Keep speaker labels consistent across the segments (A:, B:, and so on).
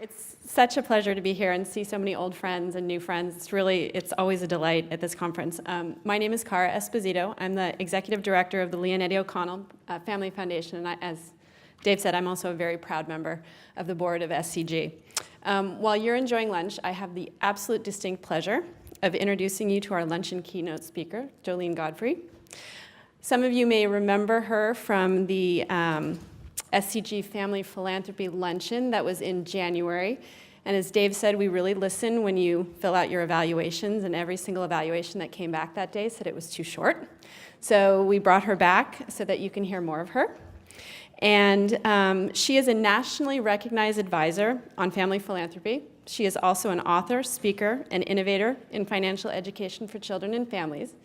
A: It's such a pleasure to be here and see so many old friends and new friends. It's always a delight at this conference. My name is Cara Esposito. I'm the Executive Director of the Leonetti O'Connell Family Foundation, and as Dave said, I'm also a very proud member of the board of SCG. While you're enjoying lunch, I have the absolute distinct pleasure of introducing you to our luncheon keynote speaker, Joline Godfrey. Some of you may remember her from the SCG Family Philanthropy Luncheon that was in January. And as Dave said, we really listen when you fill out your evaluations, and every single evaluation that came back that day said it was too short. So we brought her back so that you can hear more of her. And she is a nationally recognized advisor on family philanthropy. She is also an author, speaker, and innovator in financial education for children and families.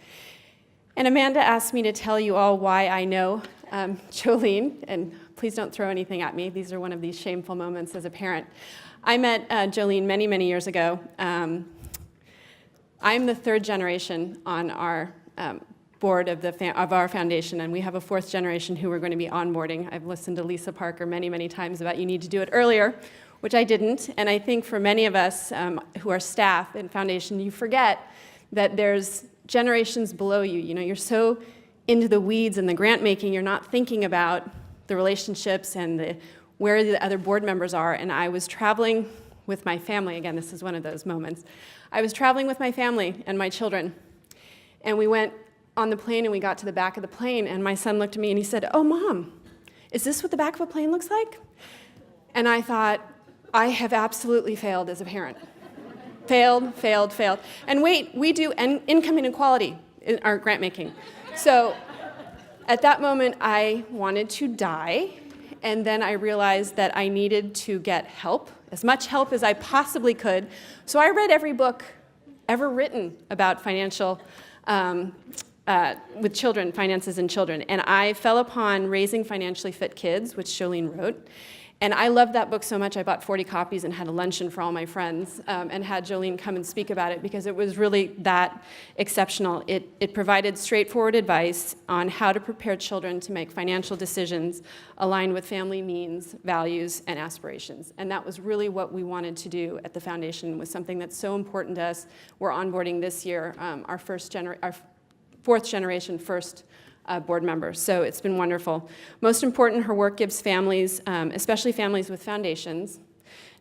A: And Amanda asked me to tell you all why I know Joline, and please don't throw anything at me. These are one of these shameful moments as a parent. I met Joline many, many years ago. I'm the third generation on our board of our foundation, and we have a fourth generation who we're going to be onboarding. I've listened to Lisa Parker many, many times about you need to do it earlier, which I didn't. And I think for many of us who are staff in foundation, you forget that there's generations below you. You know, you're so into the weeds and the grant making, you're not thinking about the relationships and where the other board members are. And I was traveling with my family. Again, this is one of those moments. I was traveling with my family and my children. And we went on the plane and we got to the back of the plane, and my son looked at me and he said, "Oh, Mom, is this what the back of a plane looks like?" And I thought, I have absolutely failed as a parent. Failed. And wait, we do income inequality in our grant making. So at that moment, I wanted to die, and then I realized that I needed to get help, as much help as I possibly could. So I read every book ever written about financial, with children, finances and children, and I fell upon Raising Financially Fit Kids, which Joline wrote. And I loved that book so much, I bought 40 copies and had a luncheon for all my friends and had Joline come and speak about it because it was really that exceptional. It provided straightforward advice on how to prepare children to make financial decisions aligned with family means, values, and aspirations. And that was really what we wanted to do at the foundation, was something that's so important to us. We're onboarding this year our fourth generation first board members, so it's been wonderful. Most important, her work gives families, especially families with foundations,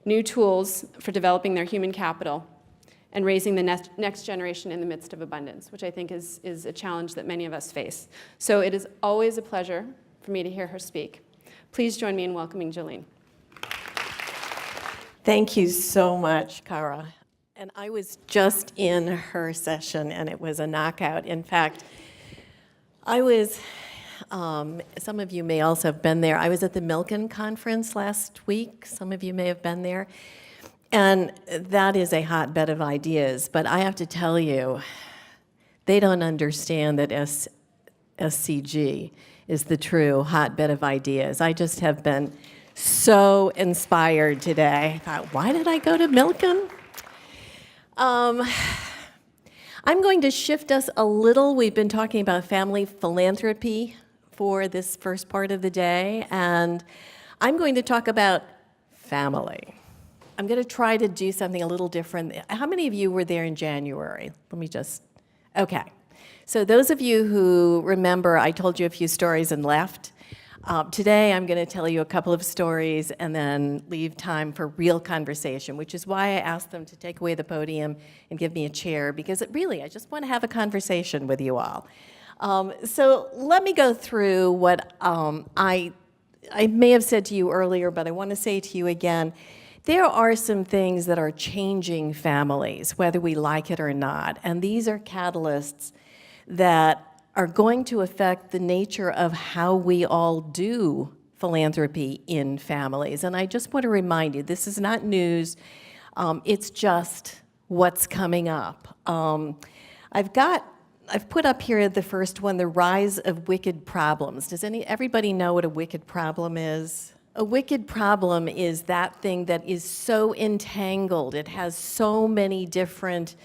A: new tools for developing their human capital and raising the next generation in the midst of abundance, which I think is a challenge that many of us face. So it is always a pleasure for me to hear her speak. Please join me in welcoming Joline.
B: Thank you so much, Cara. And I was just in her session, and it was a knockout. In fact, I was, some of you may also have been there. I was at the Milken conference last week. Some of you may have been there. And that is a hotbed of ideas. But I have to tell you, they don't understand that SCG is the true hotbed of ideas. I just have been so inspired today. I thought, why did I go to Milken? I'm going to shift us a little. We've been talking about family philanthropy for this first part of the day, and I'm going to talk about family. I'm going to try to do something a little different. How many of you were there in January? Okay. So those of you who remember, I told you a few stories and left. Today, I'm going to tell you a couple of stories and then leave time for real conversation, which is why I asked them to take away the podium and give me a chair, because I just want to have a conversation with you all. So let me go through what I may have said to you earlier, but I want to say to you again. There are some things that are changing families, whether we like it or not, and these are catalysts that are going to affect the nature of how we all do philanthropy in families. And I just want to remind you, this is not news, it's just what's coming up. I've put up here the first one, the rise of wicked problems. Does everybody know what a wicked problem is? A wicked problem is that thing that is so entangled, it has so many different,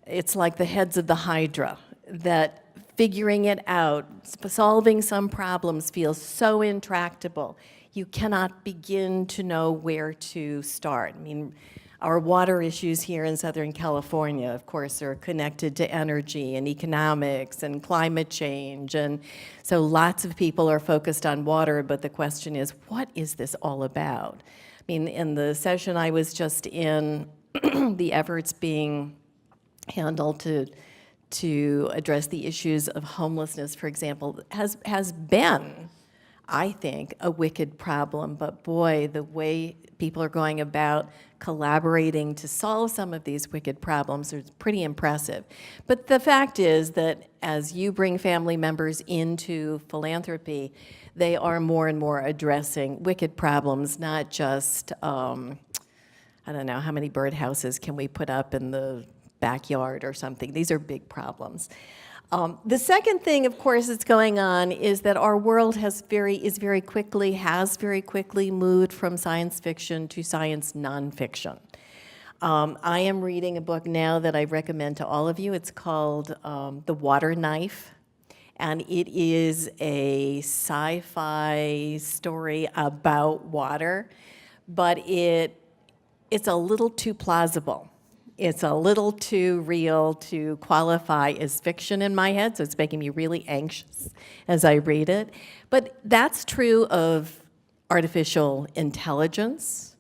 B: it's like the heads of the Hydra, that figuring it out, solving some problems feels so intractable. you cannot begin to know where to start. I mean, our water issues here in Southern California, of course, are connected to energy and economics and climate change. And so lots of people are focused on water, but the question is, what is this all about? I mean, in the session I was just in, the efforts being handled to address the issues of homelessness, for example, has been, I think, a wicked problem. But boy, the way people are going about collaborating to solve some of these wicked problems is pretty impressive. But the fact is that as you bring family members into philanthropy, they are more and more addressing wicked problems, not just, I don't know, how many birdhouses can we put up in the backyard or something. These are big problems. The second thing, of course, that's going on is that our world has very quickly moved from science fiction to science nonfiction. I am reading a book now that I recommend to all of you. It's called The Water Knife, and it is a sci-fi story about water, but it's a little too plausible. It's a little too real to qualify as fiction in my head, so it's making me really anxious as I read it. But that's true of artificial intelligence.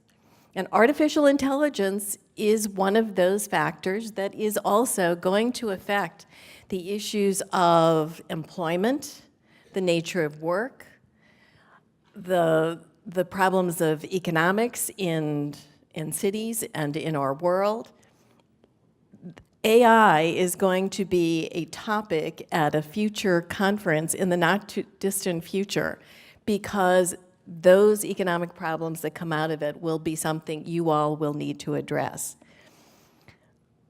B: And artificial intelligence is one of those factors that is also going to affect the issues of employment, the nature of work, the problems of economics in cities and in our world. AI is going to be a topic at a future conference in the not too distant future, because those economic problems that come out of it will be something you all will need to address.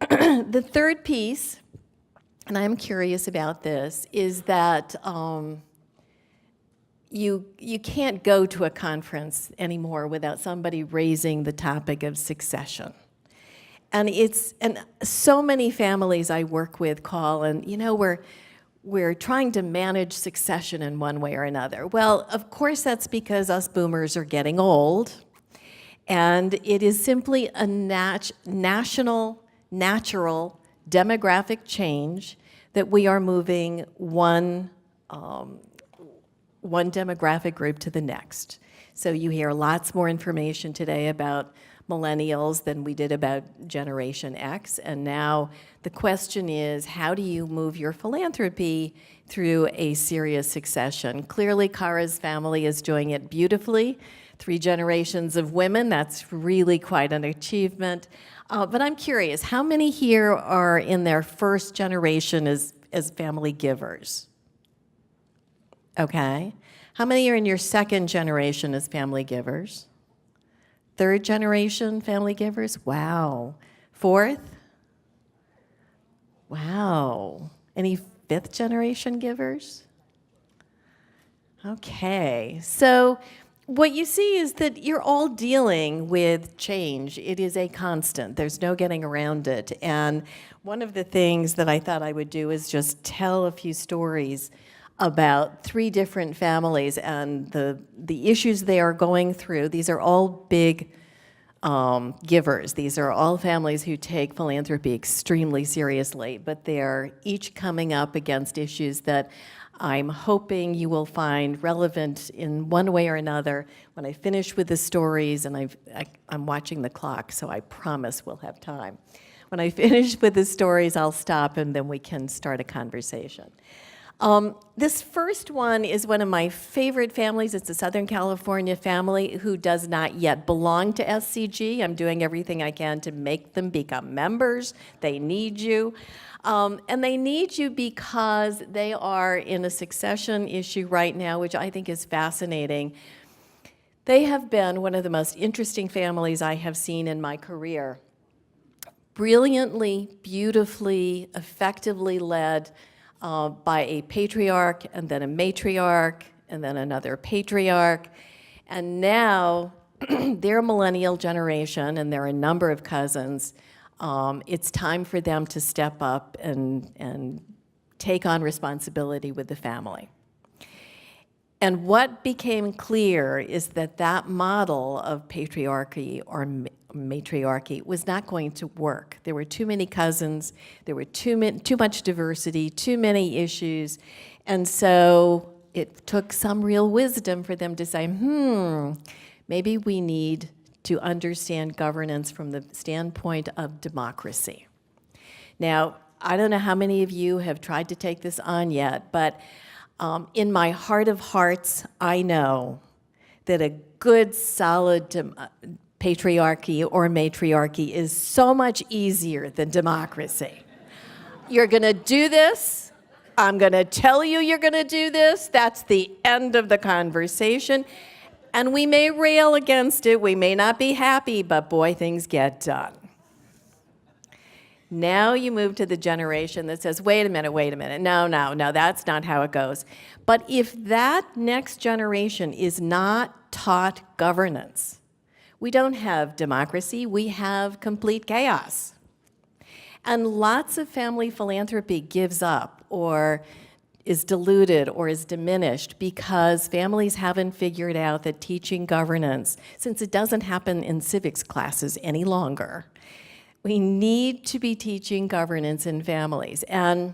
B: The third piece, and I'm curious about this, is that you can't go to a conference anymore without somebody raising the topic of succession. And so many families I work with call and, we're trying to manage succession in one way or another. Well, of course that's because us boomers are getting old, and it is simply a natural demographic change that we are moving one demographic group to the next. So you hear lots more information today about millennials than we did about Generation X. And now the question is, how do you move your philanthropy through a serious succession? Clearly, Kara's family is doing it beautifully. 3 generations of women, that's really quite an achievement. But I'm curious, how many here are in their first generation as family givers? Okay. How many are in your second generation as family givers? Third generation family givers? Wow. Fourth? Wow. Any fifth generation givers? Okay. So what you see is that you're all dealing with change. It is a constant. There's no getting around it. And one of the things that I thought I would do is just tell a few stories about 3 different families and the issues they are going through. These are all big givers. These are all families who take philanthropy extremely seriously, but they're each coming up against issues that I'm hoping you will find relevant in one way or another. When I finish with the stories, and I'm watching the clock, so I promise we'll have time. When I finish with the stories, I'll stop and then we can start a conversation. This first one is one of my favorite families. It's a Southern California family who does not yet belong to SCG. I'm doing everything I can to make them become members. They need you. And they need you because they are in a succession issue right now, which I think is fascinating. They have been one of the most interesting families I have seen in my career. Brilliantly, beautifully, effectively led by a patriarch and then a matriarch and then another patriarch. And now their millennial generation, and there are a number of cousins, it's time for them to step up and take on responsibility with the family. And what became clear is that that model of patriarchy or matriarchy was not going to work. There were too many cousins, there were too much diversity, too many issues, and so it took some real wisdom for them to say, maybe we need to understand governance from the standpoint of democracy. Now, I don't know how many of you have tried to take this on yet, but in my heart of hearts, I know that a good, solid patriarchy or matriarchy is so much easier than democracy. You're going to do this. I'm going to tell you you're going to do this. That's the end of the conversation. And we may rail against it. We may not be happy, but boy, things get done. Now you move to the generation that says, wait a minute, no, that's not how it goes. But if that next generation is not taught governance, we don't have democracy, we have complete chaos. And lots of family philanthropy gives up or is diluted or is diminished because families haven't figured out that teaching governance, since it doesn't happen in civics classes any longer, we need to be teaching governance in families. And,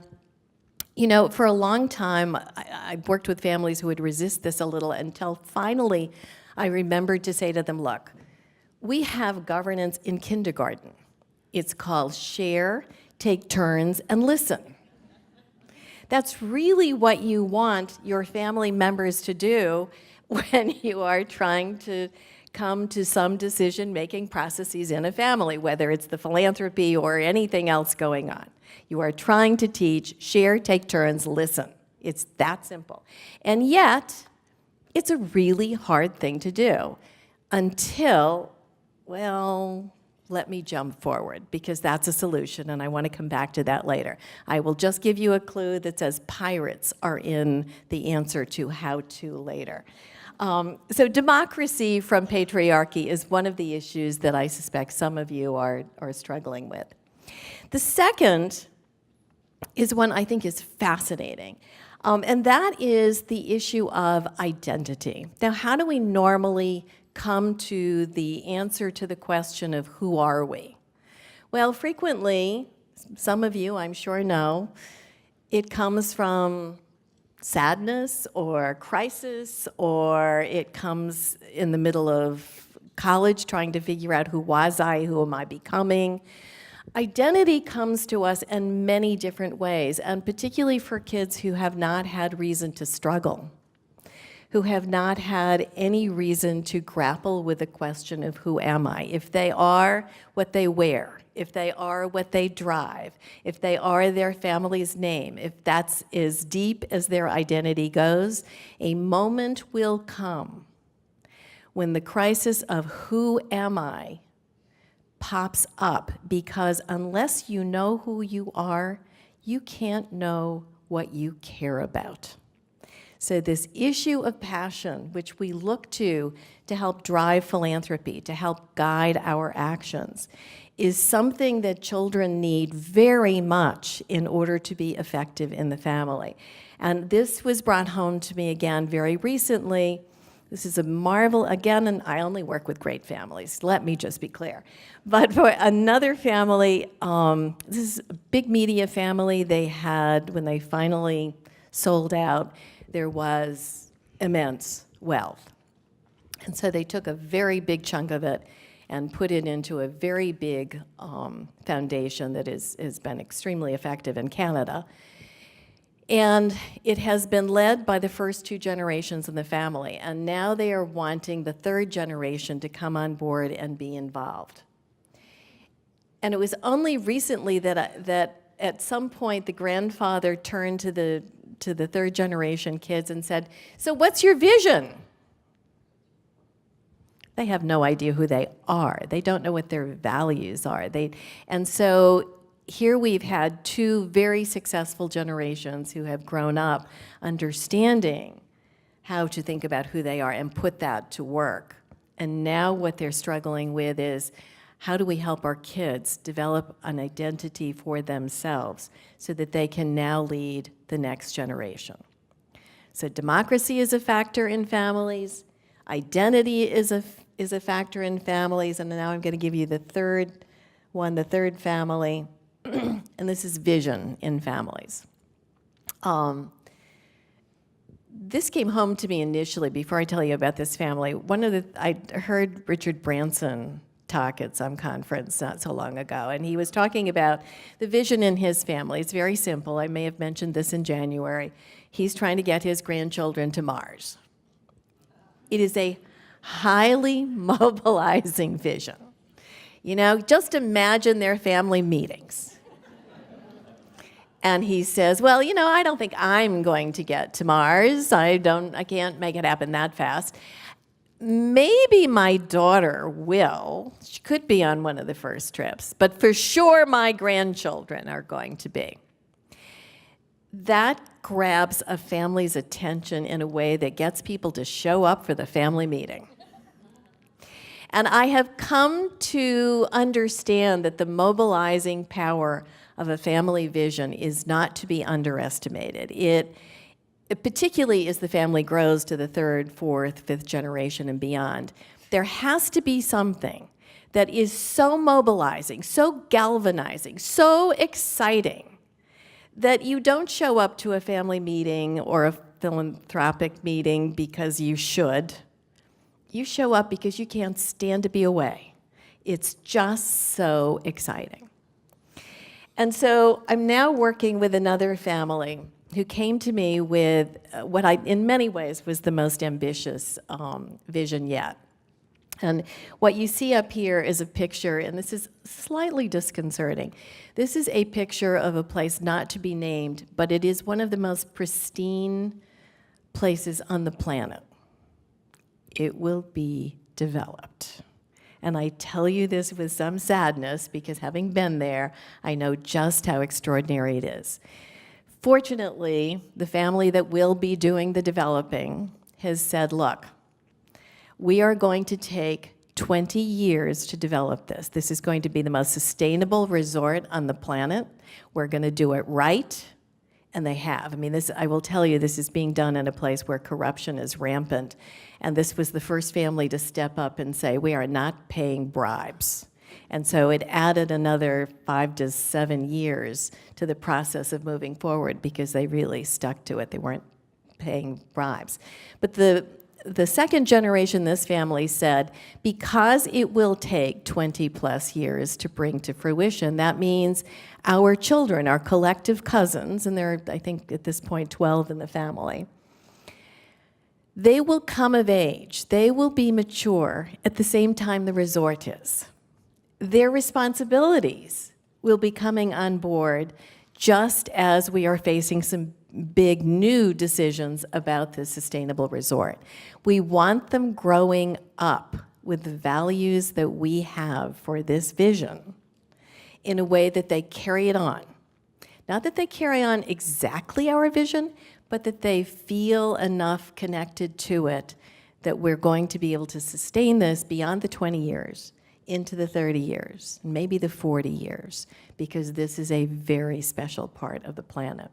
B: you know, for a long time, I worked with families who would resist this a little until finally I remembered to say to them, look, we have governance in kindergarten. It's called share, take turns, and listen. That's really what you want your family members to do when you are trying to come to some decision-making processes in a family, whether it's the philanthropy or anything else going on. You are trying to teach, share, take turns, listen. It's that simple. And yet, it's a really hard thing to do until, well, let me jump forward, because that's a solution, and I want to come back to that later. I will just give you a clue that says pirates are in the answer to how to later. So democracy from patriarchy is one of the issues that I suspect some of you are struggling with. The second is one I think is fascinating, and that is the issue of identity. Now, how do we normally come to the answer to the question of who are we? Well, frequently, some of you I'm sure know, it comes from sadness or crisis, or it comes in the middle of college trying to figure out who was I, who am I becoming. Identity comes to us in many different ways, and particularly for kids who have not had reason to struggle, who have not had any reason to grapple with the question of who am I? If they are what they wear, if they are what they drive, if they are their family's name, if that's as deep as their identity goes, a moment will come when the crisis of who am I pops up, because unless you know who you are, you can't know what you care about. So this issue of passion, which we look to help drive philanthropy, to help guide our actions, is something that children need very much in order to be effective in the family. And this was brought home to me again very recently. This is a marvel, again, and I only work with great families, let me just be clear. But for another family, this is a big media family. They had, when they finally sold out, there was immense wealth. And so they took a very big chunk of it and put it into a very big foundation that has been extremely effective in Canada. And it has been led by the first two generations in the family, and now they are wanting the third generation to come on board and be involved. And it was only recently that at some point the grandfather turned to the third generation kids and said, "So what's your vision?" They have no idea who they are. They don't know what their values are. And so here we've had two very successful generations who have grown up understanding how to think about who they are and put that to work. And now what they're struggling with is, how do we help our kids develop an identity for themselves so that they can now lead the next generation? So democracy is a factor in families, identity is a factor in families, and now I'm going to give you the third one, the third family, and this is vision in families. This came home to me initially, before I tell you about this family. I heard Richard Branson talk at some conference not so long ago, and he was talking about the vision in his family. It's very simple. I may have mentioned this in January. He's trying to get his grandchildren to Mars. It is a highly mobilizing vision. You know, just imagine their family meetings. And he says, well, you know, I don't think I'm going to get to Mars. I can't make it happen that fast. Maybe my daughter will. She could be on one of the first trips, but for sure my grandchildren are going to be. That grabs a family's attention in a way that gets people to show up for the family meeting. And I have come to understand that the mobilizing power of a family vision is not to be underestimated. It particularly as the family grows to the third, fourth, fifth generation and beyond, there has to be something that is so mobilizing, so galvanizing, so exciting, that you don't show up to a family meeting or a philanthropic meeting because you should. You show up because you can't stand to be away. It's just so exciting. And so I'm now working with another family who came to me with what in many ways was the most ambitious vision yet. And what you see up here is a picture, and this is slightly disconcerting. This is a picture of a place not to be named, but it is one of the most pristine places on the planet. It will be developed. And I tell you this with some sadness because having been there, I know just how extraordinary it is. Fortunately, the family that will be doing the developing has said, look, we are going to take 20 years to develop this. This is going to be the most sustainable resort on the planet. We're going to do it right. And they have. I mean, I will tell you, this is being done in a place where corruption is rampant. And this was the first family to step up and say, we are not paying bribes. And so it added another 5 to 7 years to the process of moving forward because they really stuck to it. They weren't paying bribes. But the second generation, this family said, because it will take 20 plus years to bring to fruition, that means our children, our collective cousins, and there are, I think at this point, 12 in the family, they will come of age, they will be mature at the same time the resort is. Their responsibilities will be coming on board just as we are facing some big new decisions about the sustainable resort. We want them growing up with the values that we have for this vision in a way that they carry it on. Not that they carry on exactly our vision, but that they feel enough connected to it that we're going to be able to sustain this beyond the 20 years, into the 30 years, maybe the 40 years, because this is a very special part of the planet.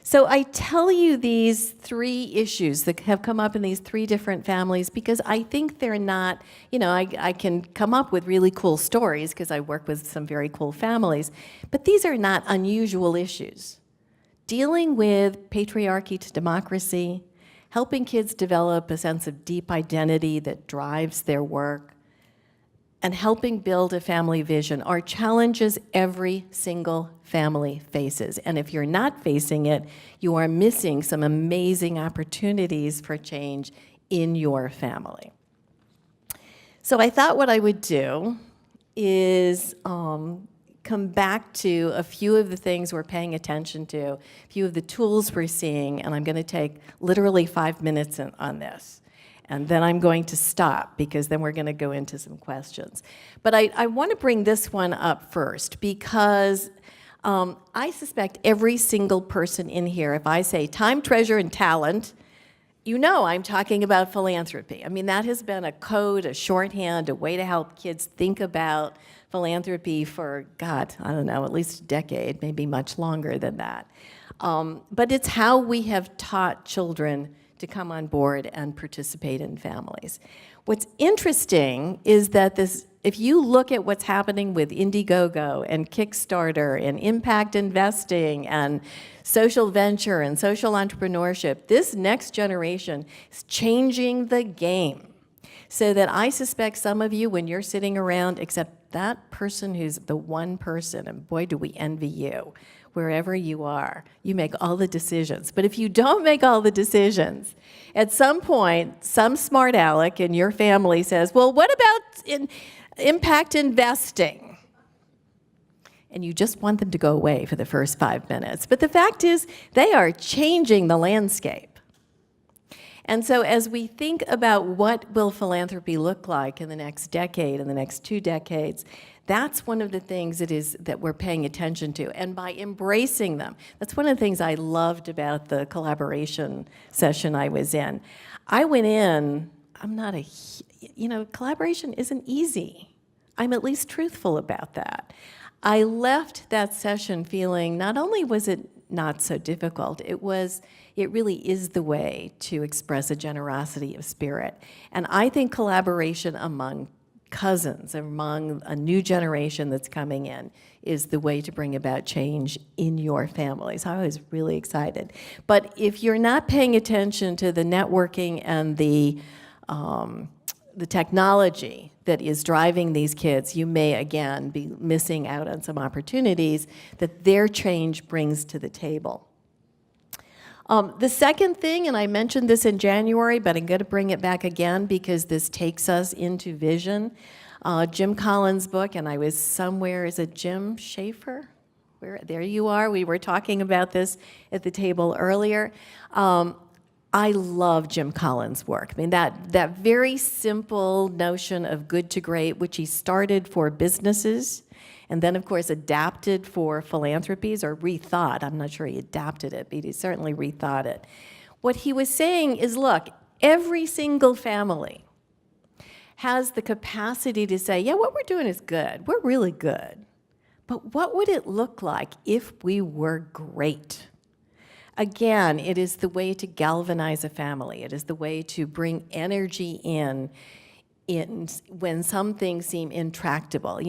B: So I tell you these 3 issues that have come up in these 3 different families because I think they're not, I can come up with really cool stories because I work with some very cool families, but these are not unusual issues. Dealing with patriarchy to democracy, helping kids develop a sense of deep identity that drives their work, and helping build a family vision are challenges every single family faces. And if you're not facing it, you are missing some amazing opportunities for change in your family. So I thought what I would do is come back to a few of the things we're paying attention to, a few of the tools we're seeing, and I'm going to take literally 5 minutes on this. And then I'm going to stop because then we're going to go into some questions. But I want to bring this one up first because I suspect every single person in here, if I say time, treasure, and talent, I'm talking about philanthropy. I mean, that has been a code, a shorthand, a way to help kids think about philanthropy for, God, I don't know, at least a decade, maybe much longer than that. But it's how we have taught children to come on board and participate in families. What's interesting is that if you look at what's happening with Indiegogo and Kickstarter and impact investing and social venture and social entrepreneurship, this next generation is changing the game. So that I suspect some of you, when you're sitting around, except that person who's the one person, and boy, do we envy you, wherever you are, you make all the decisions. But if you don't make all the decisions, at some point, some smart aleck in your family says, well, what about impact investing? And you just want them to go away for the first 5 minutes. But the fact is, they are changing the landscape. And so as we think about what will philanthropy look like in the next decade, in the next 2 decades, that's one of the things that we're paying attention to. And by embracing them, that's one of the things I loved about the collaboration session I was in. I went in, collaboration isn't easy. I'm at least truthful about that. I left that session feeling not only was it not so difficult, it really is the way to express a generosity of spirit. And I think collaboration among cousins, among a new generation that's coming in, is the way to bring about change in your families. I was really excited. But if you're not paying attention to the networking and the technology that is driving these kids, you may, again, be missing out on some opportunities that their change brings to the table. The second thing, and I mentioned this in January, but I'm going to bring it back again because this takes us into vision. Jim Collins' book, and I was somewhere, is it Jim Schaefer? There you are. We were talking about this at the table earlier. I love Jim Collins' work. I mean, that very simple notion of good to great, which he started for businesses, and then, of course, adapted for philanthropies, or rethought. I'm not sure he adapted it, but he certainly rethought it. What he was saying is, look, every single family has the capacity to say, yeah, what we're doing is good. We're really good. But what would it look like if we were great? Again, it is the way to galvanize a family. It is the way to bring energy in when some things seem intractable.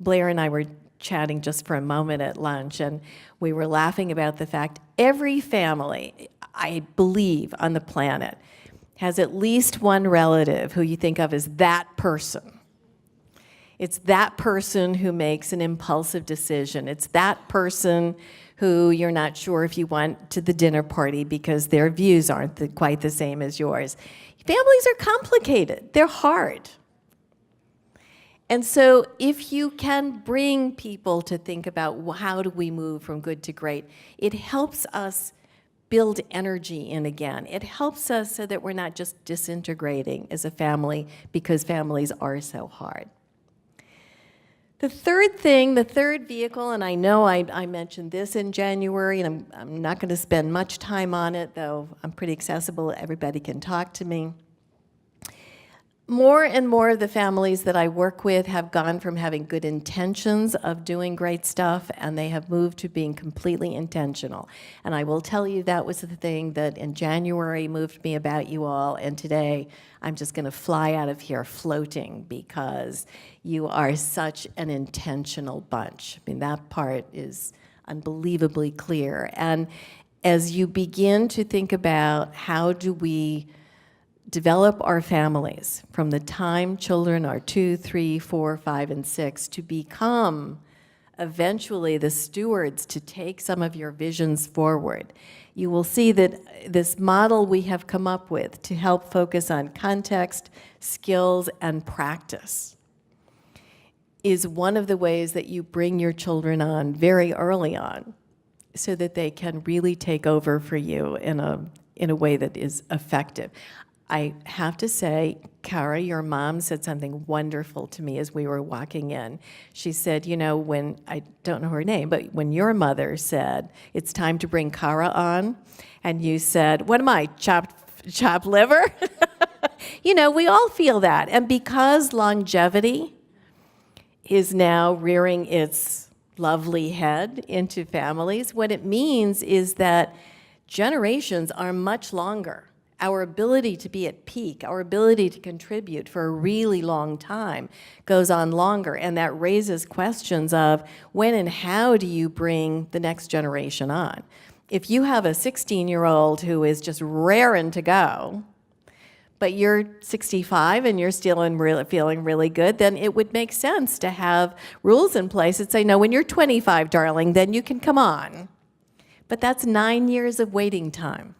B: Blair and I were chatting just for a moment at lunch, and we were laughing about the fact every family, I believe, on the planet has at least one relative who you think of as that person. It's that person who makes an impulsive decision. It's that person who you're not sure if you want to the dinner party because their views aren't quite the same as yours. Families are complicated. They're hard. And so if you can bring people to think about how do we move from good to great, it helps us build energy in again. It helps us so that we're not just disintegrating as a family because families are so hard. The third thing, the third vehicle, and I know I mentioned this in January, and I'm not going to spend much time on it, though I'm pretty accessible. Everybody can talk to me. More and more of the families that I work with have gone from having good intentions of doing great stuff, and they have moved to being completely intentional. And I will tell you that was the thing that in January moved me about you all, and today I'm just going to fly out of here floating because you are such an intentional bunch. I mean, that part is unbelievably clear. And as you begin to think about how do we develop our families from the time children are 2, 3, 4, 5, and 6 to become eventually the stewards to take some of your visions forward, you will see that this model we have come up with to help focus on context, skills, and practice is one of the ways that you bring your children on very early on so that they can really take over for you in a way that is effective. I have to say, Kara, your mom said something wonderful to me as we were walking in. She said, when, I don't know her name, but when your mother said, it's time to bring Kara on, and you said, what am I, chopped liver? We all feel that. And because longevity is now rearing its lovely head into families. What it means is that generations are much longer. Our ability to be at peak, our ability to contribute for a really long time goes on longer, and that raises questions of when and how do you bring the next generation on? If you have a 16-year-old who is just raring to go, but you're 65 and you're still feeling really good, then it would make sense to have rules in place that say, no, when you're 25, darling, then you can come on. But that's 9 years of waiting time.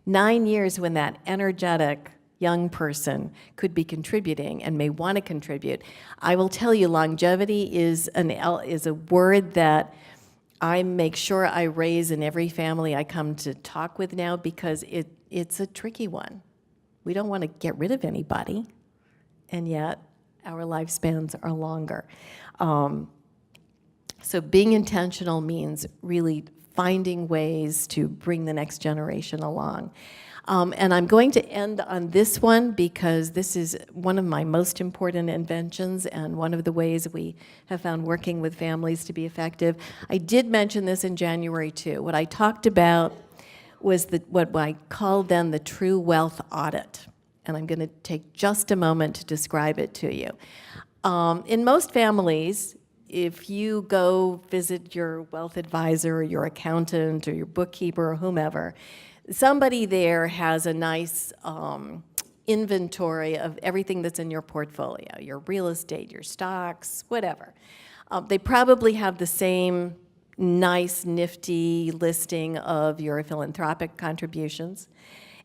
B: 9 years when that energetic young person could be contributing and may want to contribute. I will tell you, longevity is a word that I make sure I raise in every family I come to talk with now, because it's a tricky one. We don't want to get rid of anybody, and yet our lifespans are longer. So being intentional means really finding ways to bring the next generation along. And I'm going to end on this one because this is one of my most important inventions and one of the ways we have found working with families to be effective. I did mention this in January too. What I talked about was what I called then the true wealth audit. And I'm going to take just a moment to describe it to you. In most families, if you go visit your wealth advisor or your accountant or your bookkeeper or whomever, somebody there has a nice inventory of everything that's in your portfolio, your real estate, your stocks, whatever. They probably have the same nice, nifty listing of your philanthropic contributions.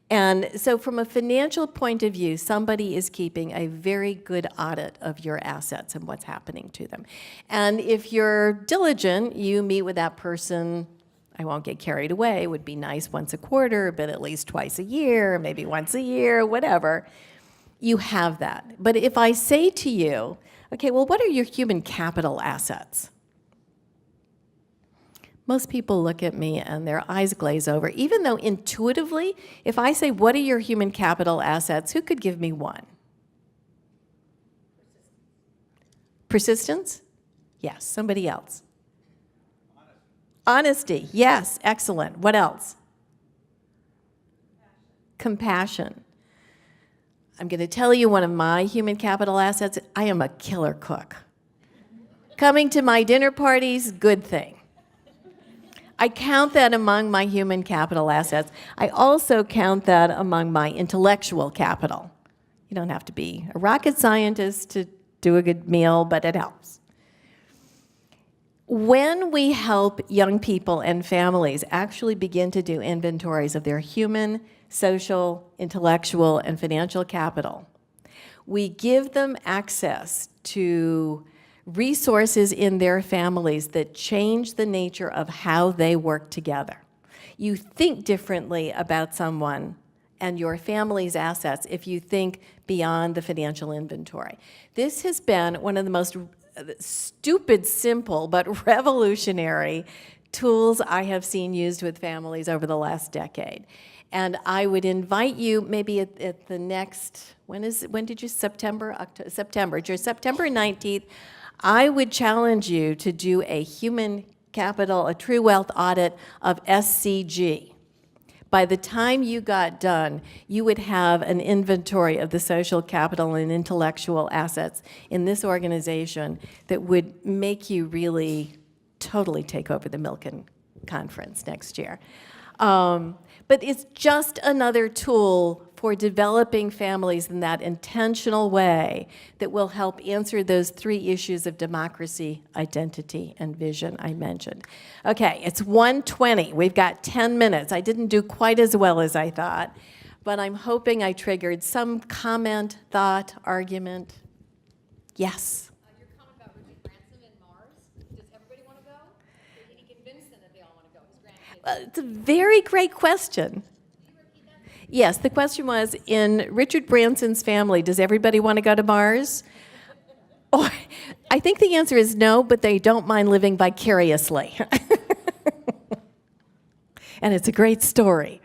B: And so from a financial point of view, somebody is keeping a very good audit of your assets and what's happening to them. And if you're diligent, you meet with that person. I won't get carried away. It would be nice once a quarter, but at least twice a year, maybe once a year, whatever. You have that. But if I say to you, okay, well, what are your human capital assets? Most people look at me and their eyes glaze over, even though intuitively, if I say, what are your human capital assets, who could give me one? Persistence? Yes, somebody else. Honesty, yes, excellent. What else? Compassion. I'm going to tell you one of my human capital assets. I am a killer cook. Coming to my dinner parties, good thing. I count that among my human capital assets. I also count that among my intellectual capital. You don't have to be a rocket scientist to do a good meal, but it helps. When we help young people and families actually begin to do inventories of their human, social, intellectual, and financial capital, we give them access to resources in their families that change the nature of how they work together. You think differently about someone and your family's assets if you think beyond the financial inventory. This has been one of the most stupid, simple, but revolutionary tools I have seen used with families over the last decade. And I would invite you maybe at the next, when did you, September 19th, I would challenge you to do a human capital, a true wealth audit of SCG. By the time you got done, you would have an inventory of the social capital and intellectual assets in this organization that would make you really totally take over the Milken Conference next year. But it's just another tool for developing families in that intentional way that will help answer those three issues of democracy, identity, and vision I mentioned. Okay, it's 1:20. We've got 10 minutes. I didn't do quite as well as I thought, but I'm hoping I triggered some comment, thought, argument. Yes?
C: Your comment about Richard Branson and Mars, does everybody want to go? Or did he convince them that they all want to go, his grandkids?
B: It's a very great question. Yes, the question was, in Richard Branson's family, does everybody want to go to Mars? Oh, I think the answer is no, but they don't mind living vicariously. And it's a great story.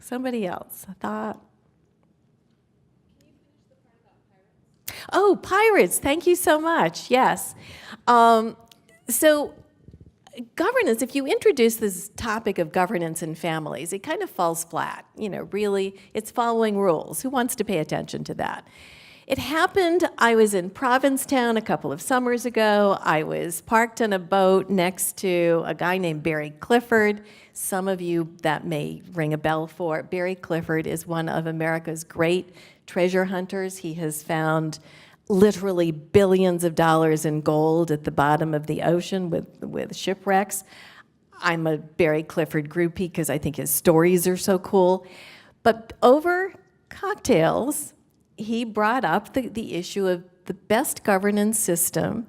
B: Somebody else, a thought? Oh, pirates, thank you so much, yes. So governance, if you introduce this topic of governance in families, it kind of falls flat. Really, it's following rules. Who wants to pay attention to that? It happened, I was in Provincetown a couple of summers ago. I was parked on a boat next to a guy named Barry Clifford. Some of you that may ring a bell for. Barry Clifford is one of America's great treasure hunters. He has found literally billions of dollars in gold at the bottom of the ocean with shipwrecks. I'm a Barry Clifford groupie because I think his stories are so cool. But over cocktails, he brought up the issue of the best governance system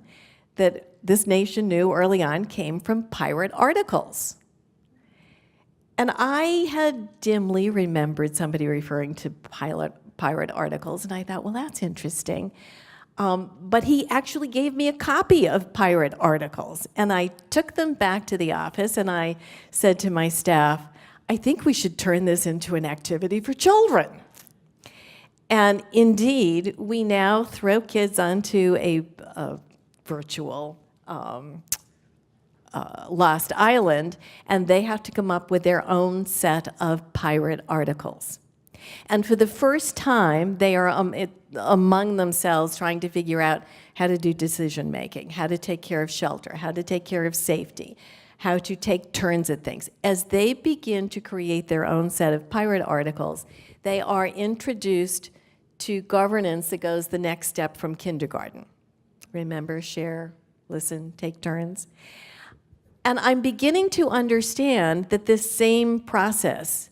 B: that this nation knew early on came from pirate articles. And I had dimly remembered somebody referring to pirate articles, and I thought, well, that's interesting. But he actually gave me a copy of pirate articles, and I took them back to the office, and I said to my staff, I think we should turn this into an activity for children. And indeed, we now throw kids onto a virtual Lost Island, and they have to come up with their own set of pirate articles. And for the first time, they are among themselves trying to figure out how to do decision making, how to take care of shelter, how to take care of safety, how to take turns at things. As they begin to create their own set of pirate articles, they are introduced to governance that goes the next step from kindergarten. Remember, share, listen, take turns. And I'm beginning to understand that this same process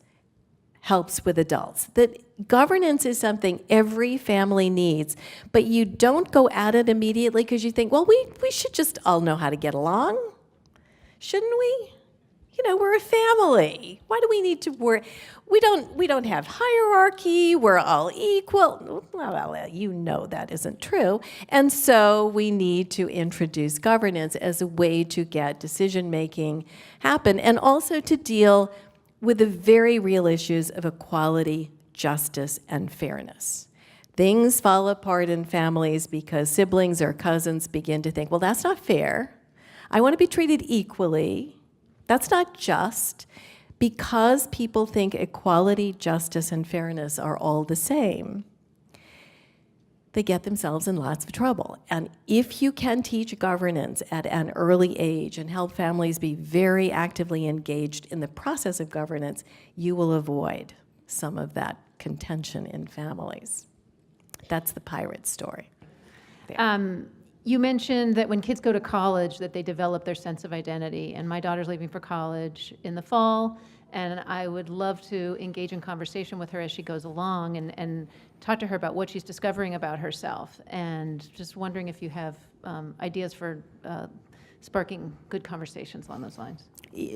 B: helps with adults, that governance is something every family needs, but you don't go at it immediately because you think, well, we should just all know how to get along, shouldn't we? We're a family. Why do we need to worry? We don't have hierarchy. We're all equal. Well, that isn't true. And so we need to introduce governance as a way to get decision-making happen and also to deal with the very real issues of equality, justice, and fairness. Things fall apart in families because siblings or cousins begin to think, well, that's not fair. I want to be treated equally. That's not just. Because people think equality, justice, and fairness are all the same, they get themselves in lots of trouble. And if you can teach governance at an early age and help families be very actively engaged in the process of governance, you will avoid some of that contention in families. That's the pirate story.
C: You mentioned that when kids go to college that they develop their sense of identity, and my daughter's leaving for college in the fall, and I would love to engage in conversation with her as she goes along and talk to her about what she's discovering about herself, and just wondering if you have ideas for sparking good conversations along those lines.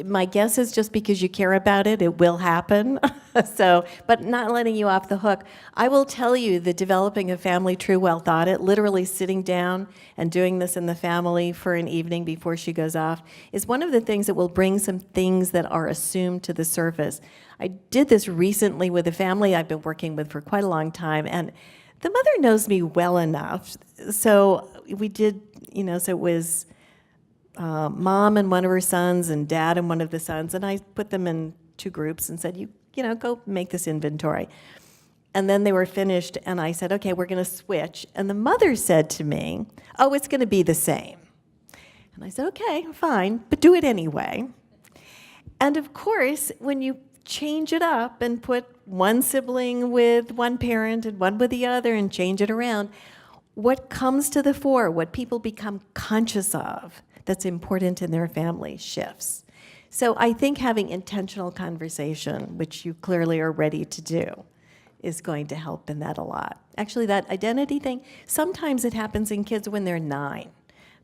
B: My guess is just because you care about it, it will happen. But not letting you off the hook. I will tell you that developing a family true wealth audit, literally sitting down and doing this in the family for an evening before she goes off, is one of the things that will bring some things that are assumed to the surface. I did this recently with a family I've been working with for quite a long time, and the mother knows me well enough. So we did, so it was mom and one of her sons and dad and one of the sons, and I put them in two groups and said, you go make this inventory. And then they were finished, and I said, okay, we're going to switch. And the mother said to me, oh, it's going to be the same. And I said, okay, fine, but do it anyway. And of course, when you change it up and put one sibling with one parent and one with the other and change it around, what comes to the fore, what people become conscious of that's important in their family shifts. So I think having intentional conversation, which you clearly are ready to do, is going to help in that a lot. Actually, that identity thing, sometimes it happens in kids when they're 9. I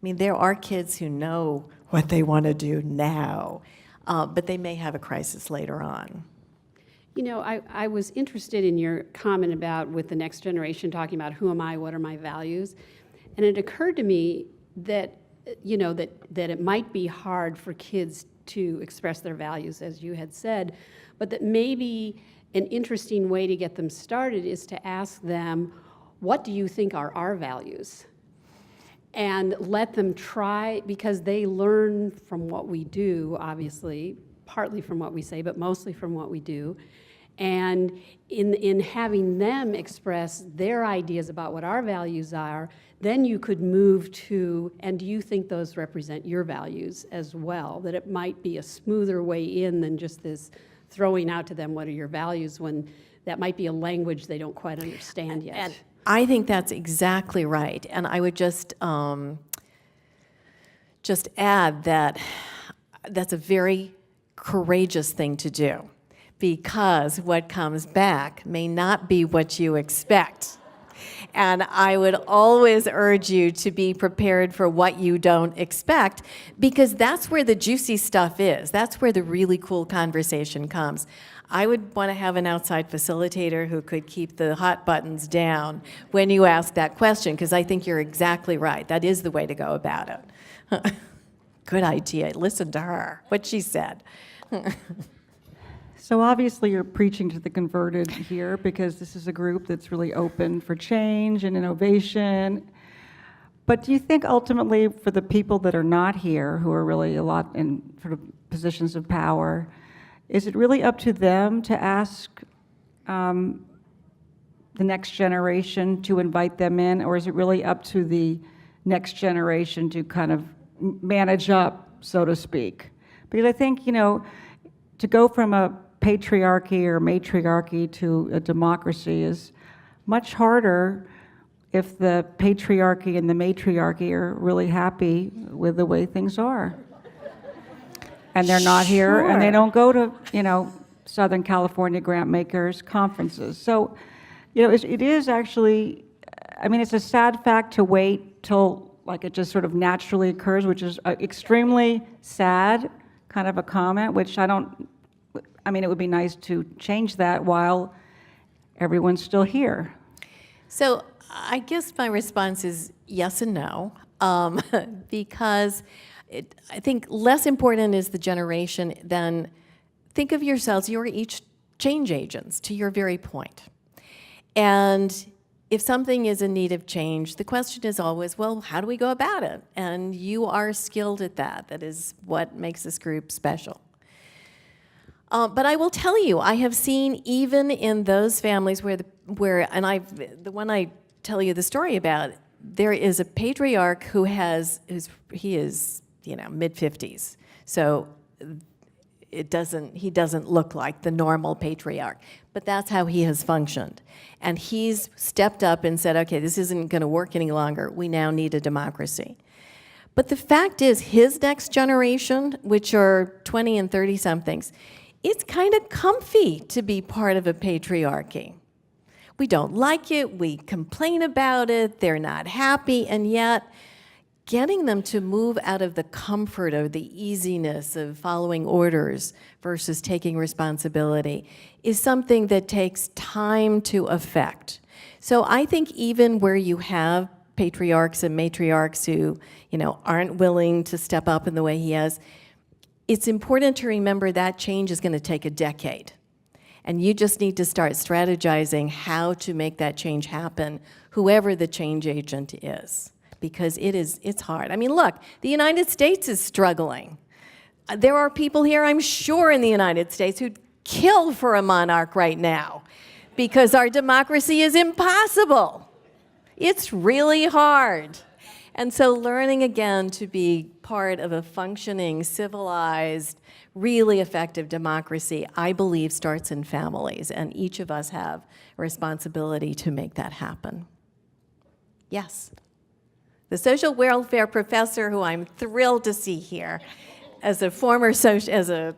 B: mean, there are kids who know what they want to do now, but they may have a crisis later on.
D: I was interested in your comment about with the next generation talking about who am I, what are my values, and it occurred to me that that it might be hard for kids to express their values, as you had said, but that maybe an interesting way to get them started is to ask them, what do you think are our values? And let them try, because they learn from what we do, obviously, partly from what we say, but mostly from what we do. And in having them express their ideas about what our values are, then you could move to, and do you think those represent your values as well? That it might be a smoother way in than just this throwing out to them what are your values, when that might be a language they don't quite understand yet.
B: And I think that's exactly right. And I would just add that that's a very courageous thing to do, because what comes back may not be what you expect. And I would always urge you to be prepared for what you don't expect, because that's where the juicy stuff is. That's where the really cool conversation comes. I would want to have an outside facilitator who could keep the hot buttons down when you ask that question, because I think you're exactly right. That is the way to go about it. Good idea. Listen to her, what she said.
E: So obviously you're preaching to the converted here, because this is a group that's really open for change and innovation. But do you think ultimately for the people that are not here, who are really a lot in sort of positions of power, is it really up to them to ask the next generation to invite them in, or is it really up to the next generation to kind of manage up, so to speak? Because I think, to go from a patriarchy or matriarchy to a democracy is much harder if the patriarchy and the matriarchy are really happy with the way things are. And they're not here, and they don't go to, Southern California Grantmakers conferences. So, it is actually, it's a sad fact to wait till it just sort of naturally occurs, which is extremely sad kind of a comment, which it would be nice to change that while everyone's still here.
B: So I guess my response is yes and no, because I think less important is the generation than think of yourselves, you're each change agents, to your very point. And if something is in need of change, the question is always, well, how do we go about it? And you are skilled at that. That is what makes this group special. But I will tell you, I have seen even in those families the one I tell you the story about, there is a patriarch who he is mid-50s, so he doesn't look like the normal patriarch, but that's how he has functioned. And he's stepped up and said, okay, this isn't going to work any longer. We now need a democracy. But the fact is, his next generation, which are 20 and 30-somethings, it's kind of comfy to be part of a patriarchy. We don't like it, we complain about it, they're not happy, and yet getting them to move out of the comfort of the easiness of following orders versus taking responsibility is something that takes time to affect. So I think even where you have patriarchs and matriarchs who, aren't willing to step up in the way he has, it's important to remember that change is going to take a decade. And you just need to start strategizing how to make that change happen, whoever the change agent is, because it's hard. Look, the United States is struggling. There are people here, I'm sure, in the United States who'd kill for a monarch right now because our democracy is impossible. It's really hard. And so learning again to be part of a functioning, civilized, really effective democracy, I believe, starts in families, and each of us have a responsibility to make that happen. Yes. The social welfare professor, who I'm thrilled to see here, as a former social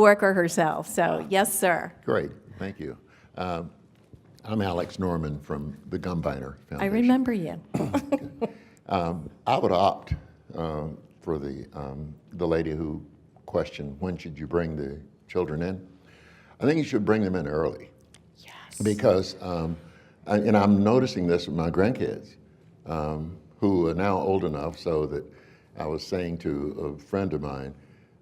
B: worker herself. So, yes, sir.
F: Great, thank you. I'm Alex Norman from the Gumbiner Foundation.
B: I remember you.
F: I would opt for the lady who questioned when should you bring the children in. I think you should bring them in early.
B: Yes.
F: Because, and I'm noticing this with my grandkids, who are now old enough so that I was saying to a friend of mine,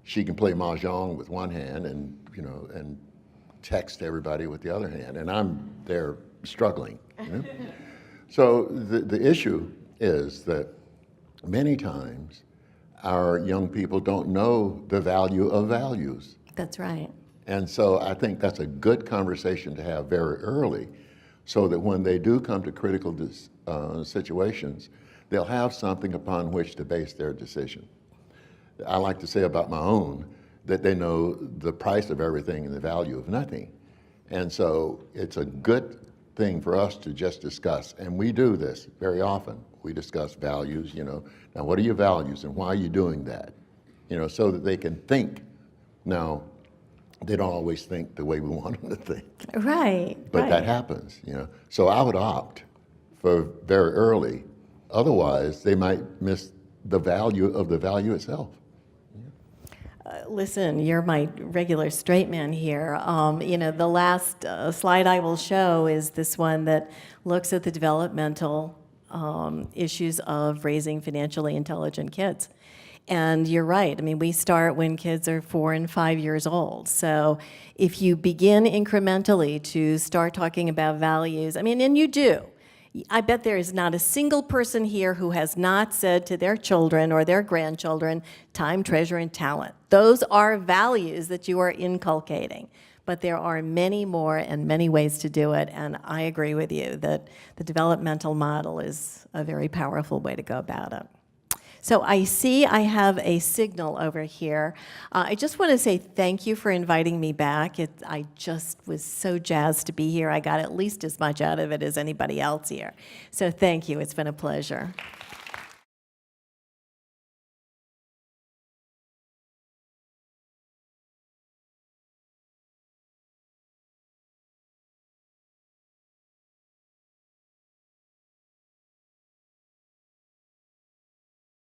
F: she can play mahjong with one hand and text everybody with the other hand, and I'm there struggling. So the issue is that many times our young people don't know the value of values.
B: That's right.
F: And so I think that's a good conversation to have very early so that when they do come to critical situations, they'll have something upon which to base their decision. I like to say about my own that they know the price of everything and the value of nothing. And so it's a good thing for us to just discuss, and we do this very often. We discuss values, now what are your values and why are you doing that? So that they can think. Now, they don't always think the way we want them to think.
B: Right.
F: But
B: right.
F: that happens, So I would opt for very early. Otherwise, they might miss the value of the value itself.
B: Listen, you're my regular straight man here. The last slide I will show is this one that looks at the developmental issues of raising financially intelligent kids. And you're right. I mean, we start when kids are 4 and 5 years old. So if you begin incrementally to start talking about values, and you do. I bet there is not a single person here who has not said to their children or their grandchildren, time, treasure, and talent. Those are values that you are inculcating. But there are many more and many ways to do it, and I agree with you that the developmental model is a very powerful way to go about it. So I see I have a signal over here. I just want to say thank you for inviting me back. I just was so jazzed to be here. I got at least as much out of it as anybody else here. So thank you. It's been a pleasure.